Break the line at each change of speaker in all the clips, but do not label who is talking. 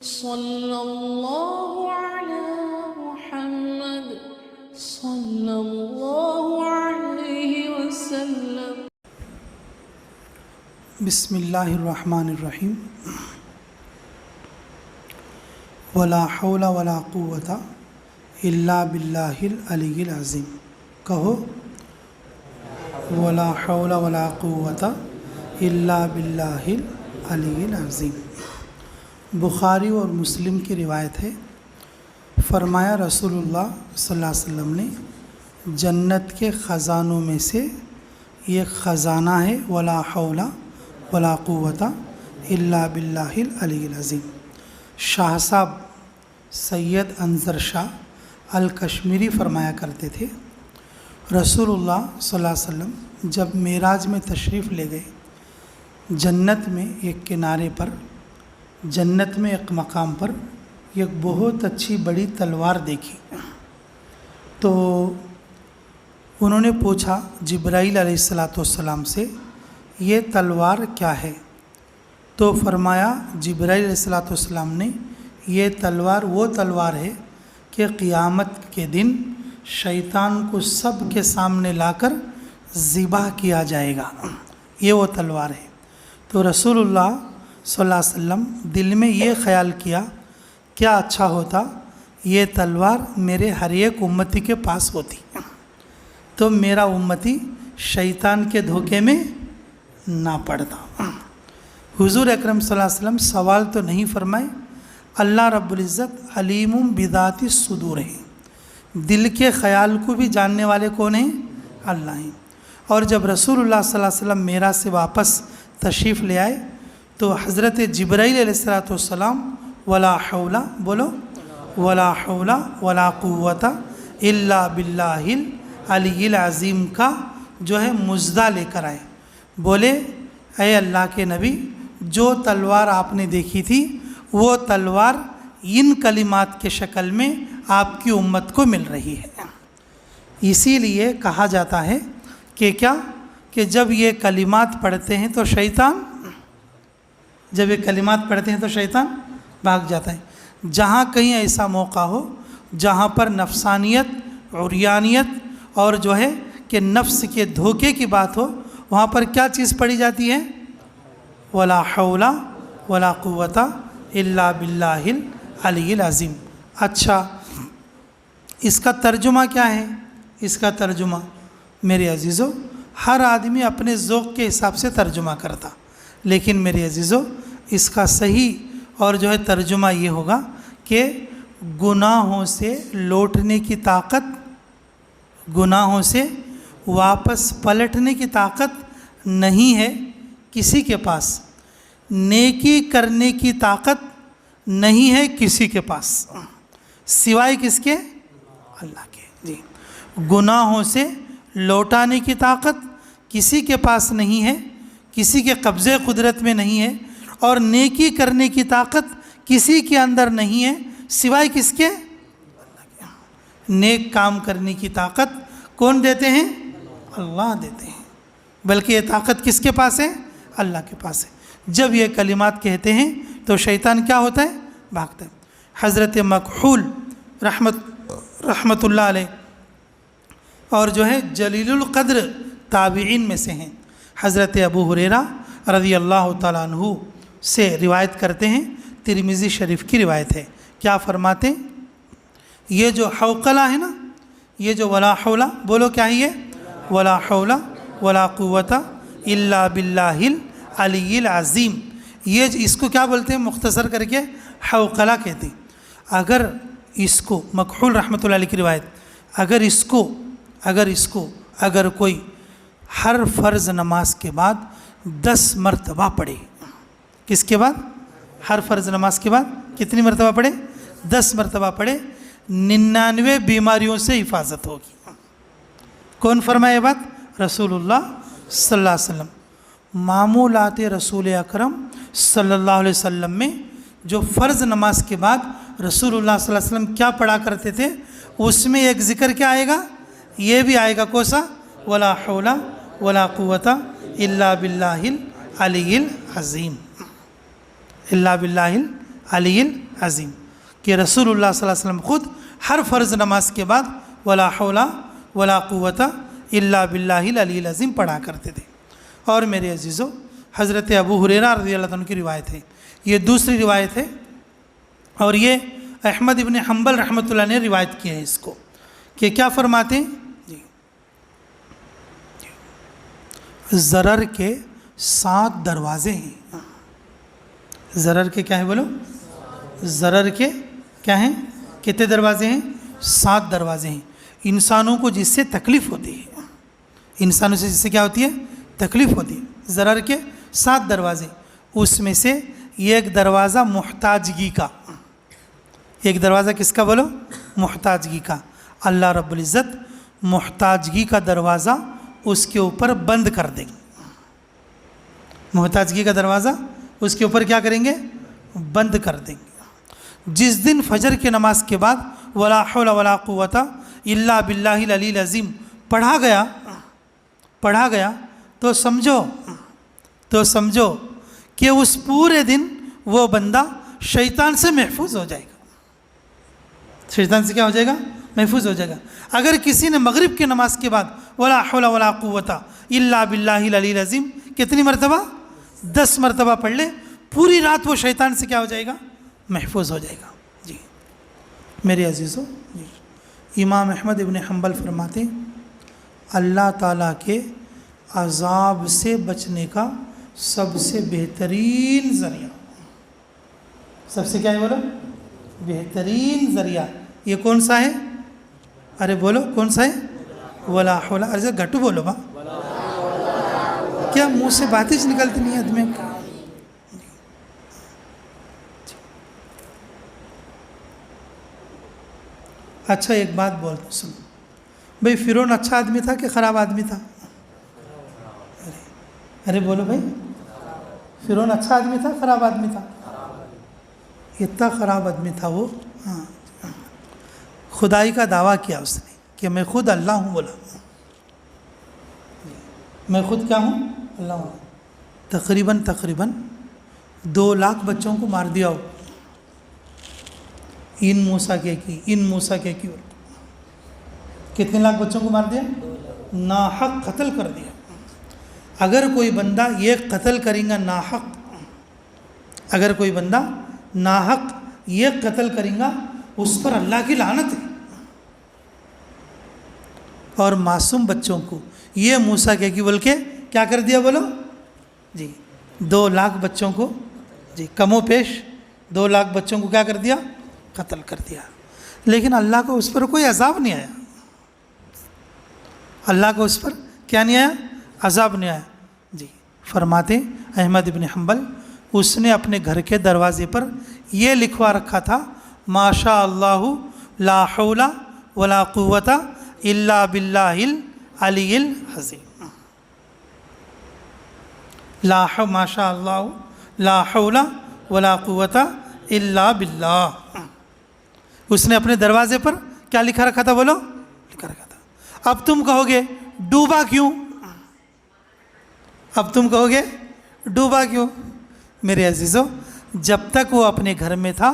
صلی اللہ علی محمد صلی اللہ علیہ وسلم۔
بسم اللہ الرحمن الرحیم۔ ولا حول ولا قوت الا باللہ العلی العظیم۔ کہو ولا حول ولا قوت الا باللہ العلی العظیم۔ بخاری اور مسلم کی روایت ہے، فرمایا رسول اللہ صلی اللہ علیہ وسلم نے جنت کے خزانوں میں سے یہ خزانہ ہے ولا حول ولا قوت الا باللہ العلی العظیم۔ شاہ صاحب سید انظر شاہ الکشمیری فرمایا کرتے تھے، رسول اللہ صلی اللہ علیہ وسلم جب معراج میں تشریف لے گئے، جنت میں ایک کنارے پر، جنت میں ایک مقام پر ایک بہت اچھی بڑی تلوار دیکھی، تو انہوں نے پوچھا جبرائیل علیہ السلام سے، یہ تلوار کیا ہے؟ تو فرمایا جبرائیل علیہ السلام نے، یہ تلوار وہ تلوار ہے کہ قیامت کے دن شیطان کو سب کے سامنے لا کر ذبح کیا جائے گا، یہ وہ تلوار ہے۔ تو رسول اللہ صلی اللہ علیہ وسلم دل میں یہ خیال کیا، کیا اچھا ہوتا یہ تلوار میرے ہر ایک امتی کے پاس ہوتی، تو میرا امتی شیطان کے دھوکے میں نہ پڑتا۔ حضور اکرم صلی اللہ علیہ وسلم سوال تو نہیں فرمائے، اللہ رب العزت علیم بذات الصدور ہے، دل کے خیال کو بھی جاننے والے کون ہیں؟ اللہ ہیں۔ اور جب رسول اللہ صلی اللہ علیہ وسلم معراج سے واپس تشریف لے آئے تو حضرت جبرائیل علیہ السلام ولا حول، بولو ولا حول ولا قوت الا باللہ العلی العظیم کا جو ہے مژدہ لے کر آئے، بولے اے اللہ کے نبی، جو تلوار آپ نے دیکھی تھی وہ تلوار ان کلمات کے شکل میں آپ کی امت کو مل رہی ہے۔ اسی لیے کہا جاتا ہے کہ کیا کہ جب یہ کلمات پڑھتے ہیں تو شیطان بھاگ جاتا ہے۔ جہاں کہیں ایسا موقع ہو جہاں پر نفسانیت، عریانیت اور جو ہے کہ نفس کے دھوکے کی بات ہو، وہاں پر کیا چیز پڑھی جاتی ہے؟ ولا حول ولا قوت الا باللہ العلی العظیم۔ اچھا، اس کا ترجمہ کیا ہے؟ اس کا ترجمہ میرے عزیزو، ہر آدمی اپنے ذوق کے حساب سے ترجمہ کرتا، لیکن میرے عزیزو اس کا صحیح اور جو ہے ترجمہ یہ ہوگا کہ گناہوں سے لوٹنے کی طاقت، گناہوں سے واپس پلٹنے کی طاقت نہیں ہے کسی کے پاس، نیکی کرنے کی طاقت نہیں ہے کسی کے پاس، سوائے کس کے؟ اللہ کے۔ جی، گناہوں سے لوٹانے کی طاقت کسی کے پاس نہیں ہے، کسی کے قبضے قدرت میں نہیں ہے، اور نیکی کرنے کی طاقت کسی کے اندر نہیں ہے سوائے کس کے؟ اللہ کے۔ نیک کام کرنے کی طاقت کون دیتے ہیں؟ اللہ دیتے ہیں، بلکہ یہ طاقت کس کے پاس ہے؟ اللہ کے پاس ہے۔ جب یہ کلمات کہتے ہیں تو شیطان کیا ہوتا ہے؟ بھاگتا ہے۔ حضرت مکحول رحمت اللہ علیہ اور جو ہے جلیل القدر تابعین میں سے ہیں، حضرت ابو ہریرہ رضی اللہ تعالیٰ عنہ سے روایت کرتے ہیں، ترمذی شریف کی روایت ہے، کیا فرماتے ہیں؟ یہ جو حوقلہ ہے نا، یہ جو ولا حول، بولو کیا ہے یہ؟ ولا حول ولا قوت الا باللہ العلی العظیم، یہ اس کو کیا بولتے ہیں؟ مختصر کر کے حوقلہ کہتے ہیں۔ اگر اس کو مکحول رحمۃ اللہ علیہ کی روایت، اگر کوئی ہر فرض نماز کے بعد 10 مرتبہ پڑھے، کس کے بعد؟ ہر فرض نماز کے بعد کتنی مرتبہ پڑھے؟ 10 مرتبہ پڑھے، 99 بیماریوں سے حفاظت ہوگی۔ کون فرمایا یہ بات؟ رسول اللہ صلی اللہ علیہ وسلم۔ معمولات رسول اکرم صلی اللہ علیہ وسلم میں جو فرض نماز کے بعد رسول اللہ صلی اللہ علیہ وسلم کیا پڑھا کرتے تھے، اس میں ایک ذکر کیا آئے گا؟ یہ بھی آئے گا، کوسا؟ ولا حول ولا قوت الا باللہ العلی العظیم، الا باللہ العلی عظیم کہ رسول اللہ صلی اللہ علیہ وسلم خود ہر فرض نماز کے بعد ولا حول ولا قوت الا باللہ العلی العظیم پڑھا کرتے تھے۔ اور میرے عزیزو، حضرت ابو ہریرہ رضی اللہ عنہ کی روایت ہے، یہ دوسری روایت ہے، اور یہ احمد ابن حنبل رحمۃ اللہ نے روایت کی ہے اس کو، کہ کیا فرماتے ہیں جی، ضرر کے 7 دروازے ہیں۔ ضرر کے کیا ہیں بولو؟ ضرر کے کیا ہیں؟ کتنے دروازے ہیں؟ 7 دروازے ہیں۔ انسانوں کو جس سے تکلیف ہوتی ہے، انسانوں سے جس سے کیا ہوتی ہے؟ تکلیف ہوتی ہے۔ ضرر کے 7 دروازے، اس میں سے ایک دروازہ محتاجگی کا، ایک دروازہ کس کا بولو؟ محتاجگی کا۔ اللہ رب العزت محتاجگی کا دروازہ اس کے اوپر بند کر دیں گے۔ محتاجگی کا دروازہ اس کے اوپر کیا کریں گے؟ بند کر دیں گے۔ جس دن فجر کی نماز کے بعد ولا حول ولا قوت الا باللہ العلی العظیم پڑھا گیا تو سمجھو کہ اس پورے دن وہ بندہ شیطان سے محفوظ ہو جائے گا۔ شیطان سے کیا ہو جائے گا؟ محفوظ ہو جائے گا۔ اگر کسی نے مغرب کی نماز کے بعد ولا حول ولا قوت الا باللہ العلی العظیم کتنی مرتبہ؟ 10 مرتبہ پڑھ لے، پوری رات وہ شیطان سے کیا ہو جائے گا؟ محفوظ ہو جائے گا۔ جی میرے عزیزو، امام احمد ابن حنبل فرماتے ہیں اللہ تعالیٰ کے عذاب سے بچنے کا سب سے بہترین ذریعہ، سب سے کیا ہے بولو؟ بہترین ذریعہ یہ کون سا ہے؟ ارے بولو کون سا ہے؟ ولا حول، ارے گھٹو بولو با، کیا منہ سے باتیں نکلتی نہیں آدمی کو؟ اچھا ایک بات بولتا ہوں، سنو بھئی، فرعون اچھا آدمی تھا کہ خراب آدمی تھا؟ ارے بولو بھائی، فرعون اچھا آدمی تھا خراب آدمی تھا؟ اتنا خراب آدمی تھا وہ، خدائی کا دعویٰ کیا اس نے کہ میں خود اللہ ہوں، بولا میں خود کیا ہوں؟ اللہ ہوں۔ تقریباً 2 لاکھ بچوں کو مار دیا ہو، ان موسیٰ کے کی کتنے لاکھ بچوں کو مار دیا؟ ناحق قتل کر دیا۔ اگر کوئی بندہ یہ قتل کریں گا ناحق، اگر کوئی بندہ ناحق یہ قتل کریں گا، اس پر اللہ کی لعنت ہے۔ اور معصوم بچوں کو یہ موسیٰ کی بول کے کیا کر دیا بولو؟ جی 2 لاکھ بچوں کو، جی کم و پیش 2 لاکھ بچوں کو کیا کر دیا؟ قتل کر دیا۔ لیکن اللہ کو اس پر کوئی عذاب نہیں آیا، اللہ کو اس پر کیا نہیں آیا؟ عذاب نہیں آیا۔ جی فرماتے احمد ابن حنبل، اس نے اپنے گھر کے دروازے پر یہ لکھوا رکھا تھا ما شاء اللہ لا حول ولا قوت الا باللہ العلی العظیم۔ ما شاء اللہ لا حول ولا قوت الا باللہ، اس نے اپنے دروازے پر کیا لکھا رکھا تھا بولو؟ لکھا رکھا تھا۔ اب تم کہو گے ڈوبا کیوں؟ اب تم کہو گے ڈوبا کیوں؟ میرے عزیزو، جب تک وہ اپنے گھر میں تھا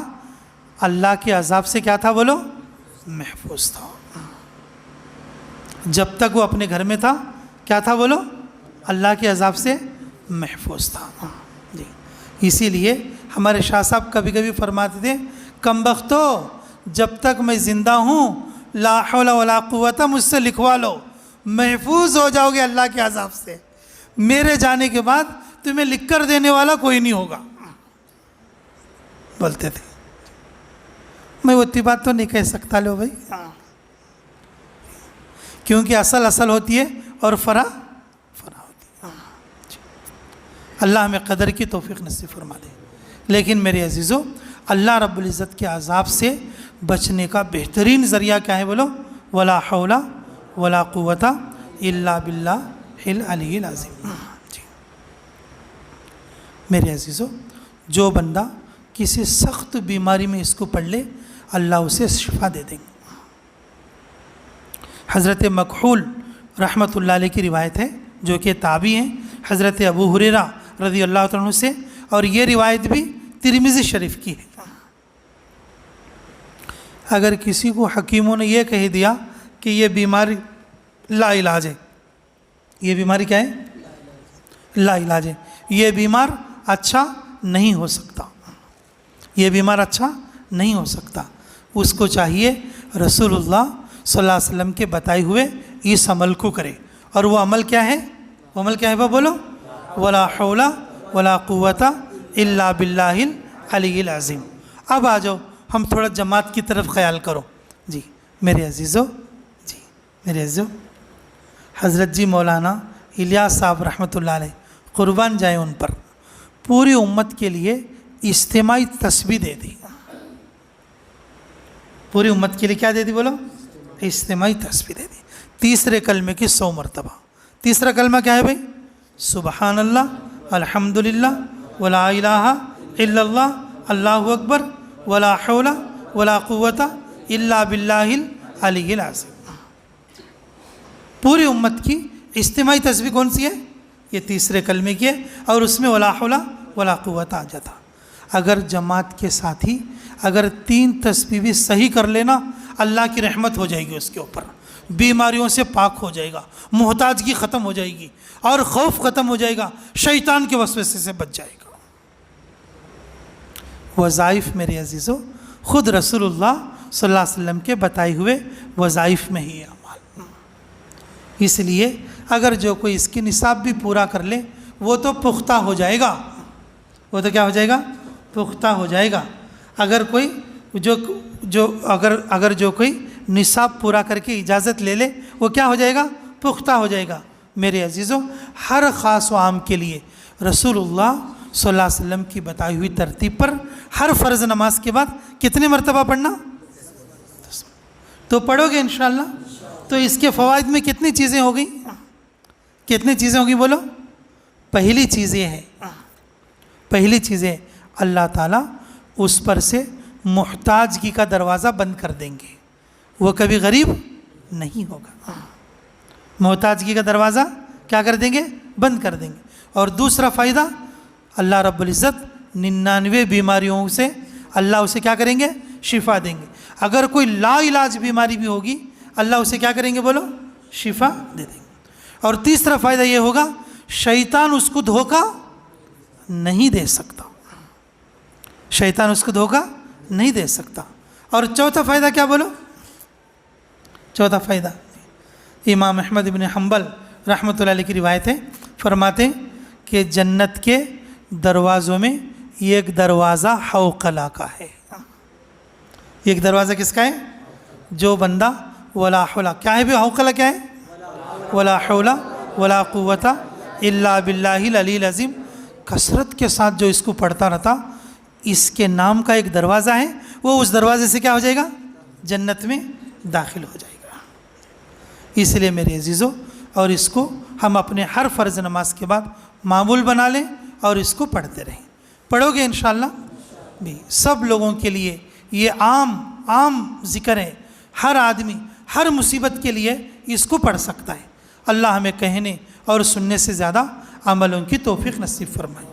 اللہ کے عذاب سے کیا تھا بولو؟ محفوظ تھا۔ جب تک وہ اپنے گھر میں تھا کیا تھا بولو؟ اللہ کے عذاب سے محفوظ تھا۔ جی اسی لیے ہمارے شاہ صاحب کبھی کبھی فرماتے تھے کم بختو، جب تک میں زندہ ہوں لا حول ولا قوت مجھ سے لکھوا لو، محفوظ ہو جاؤ گے اللہ کے عذاب سے، میرے جانے کے بعد تمہیں لکھ کر دینے والا کوئی نہیں ہوگا، بولتے تھے۔ میں اتنی بات تو نہیں کہہ سکتا لو بھائی، کیونکہ اصل ہوتی ہے اور فرع ہوتی ہے۔ اللہ ہمیں قدر کی توفیق نصیب فرما دے۔ لیکن میرے عزیزو، اللہ رب العزت کے عذاب سے بچنے کا بہترین ذریعہ کیا ہے بولو؟ ولا حول ولا قوت الا باللہ العلی العظیم۔ میرے عزیزو، جو بندہ کسی سخت بیماری میں اس کو پڑھ لے اللہ اسے شفا دے دیں گے۔ حضرت مکحول رحمۃ اللہ علیہ کی روایت ہے، جو کہ تابعی ہیں حضرت ابو ہریرہ رضی اللہ عنہ سے، اور یہ روایت بھی ترمذی شریف کی ہے۔ اگر کسی کو حکیموں نے یہ کہہ دیا کہ یہ بیماری لا علاج ہے، یہ بیماری کیا ہے؟ لا علاج ہے، یہ بیمار اچھا نہیں ہو سکتا، یہ بیمار اچھا نہیں ہو سکتا، اس کو چاہیے رسول اللہ صلی اللہ علیہ وسلم کے بتائے ہوئے اس عمل کو کرے۔ اور وہ عمل کیا ہے؟ وہ عمل کیا ہے بولو؟ ولا حول ولا قوت الا باللہ العلی العظیم۔ اب آ جاؤ ہم تھوڑا جماعت کی طرف خیال کرو۔ جی میرے عزیزو، جی میرے عزیزو، حضرت جی مولانا الیاس صاحب رحمۃ اللہ علیہ قربان جائیں ان پر، پوری امت کے لیے اجتماعی تسبیح دے دی۔ پوری امت کے لیے کیا دے دی بولو؟ اجتماعی تسبیح دے دی، تیسرے کلمے کی 100 مرتبہ۔ تیسرا کلمہ کیا ہے بھائی؟ سبحان اللہ، الحمدللہ، ولا الہ الا اللہ، اللہ اکبر، ولا حول ولا قوت الا باللہ العلی العظیم۔ پوری امت کی اجتماعی تسبیح کون سی ہے؟ یہ تیسرے کلمے کی ہے، اور اس میں ولا حول ولا قوت آ جاتا۔ اگر جماعت کے ساتھی اگر 3 تسبیح بھی صحیح کر لینا، اللہ کی رحمت ہو جائے گی اس کے اوپر، بیماریوں سے پاک ہو جائے گا، محتاجگی ختم ہو جائے گی، اور خوف ختم ہو جائے گا، شیطان کے وسوسے سے بچ جائے گا۔ وظائف میرے عزیزو خود رسول اللہ صلی اللہ علیہ وسلم کے بتائے ہوئے وظائف میں ہی اعمال۔ اس لیے اگر جو کوئی اس کی نصاب بھی پورا کر لے وہ تو پختہ ہو جائے گا، وہ تو کیا ہو جائے گا؟ پختہ ہو جائے گا۔ اگر کوئی اگر جو کوئی نصاب پورا کر کے اجازت لے لے وہ کیا ہو جائے گا؟ پختہ ہو جائے گا۔ میرے عزیزو ہر خاص و عام کے لیے رسول اللہ صلی اللہ علیہ وسلم کی بتائی ہوئی ترتیب پر ہر فرض نماز کے بعد کتنے مرتبہ پڑھنا؟ 10۔ تو پڑھو گے انشاءاللہ؟ تو اس کے فوائد میں کتنی چیزیں ہو گئی؟ کتنی چیزیں ہوگی بولو؟ پہلی چیز یہ ہے، پہلی چیز ہے اللہ تعالیٰ اس پر سے محتاجگی کا دروازہ بند کر دیں گے، وہ کبھی غریب نہیں ہوگا۔ محتاجگی کا دروازہ کیا کر دیں گے؟ بند کر دیں گے۔ اور دوسرا فائدہ، اللہ رب العزت 99 بیماریوں سے اللہ اسے کیا کریں گے؟ شفا دیں گے۔ اگر کوئی لا علاج بیماری بھی ہوگی اللہ اسے کیا کریں گے بولو؟ شفا دے دیں گے۔ اور تیسرا فائدہ یہ ہوگا شیطان اس کو دھوکہ نہیں دے سکتا، شیطان اس کو دھوکہ نہیں دے سکتا۔ اور چوتھا فائدہ کیا بولو؟ چوتھا فائدہ امام احمد بن حنبل رحمۃ اللہ علیہ کی روایت ہے، فرماتے کہ جنت کے دروازوں میں ایک دروازہ حوقلہ کا ہے۔ ایک دروازہ کس کا ہے؟ جو بندہ ولا حول، کیا ہے بھی حوقلہ کیا ہے؟ ولا حول ولا قوت الا باللہ العلی العظیم، کثرت کے ساتھ جو اس کو پڑھتا رہتا، اس کے نام کا ایک دروازہ ہے، وہ اس دروازے سے کیا ہو جائے گا؟ جنت میں داخل ہو جائے گا۔ اس لیے میرے عزیزو، اور اس کو ہم اپنے ہر فرض نماز کے بعد معمول بنا لیں اور اس کو پڑھتے رہیں۔ پڑھو گے انشاءاللہ؟ بھی سب لوگوں کے لیے یہ عام ذکر ہے، ہر آدمی ہر مصیبت کے لیے اس کو پڑھ سکتا ہے۔ اللہ ہمیں کہنے اور سننے سے زیادہ عملوں کی توفیق نصیب فرمائے۔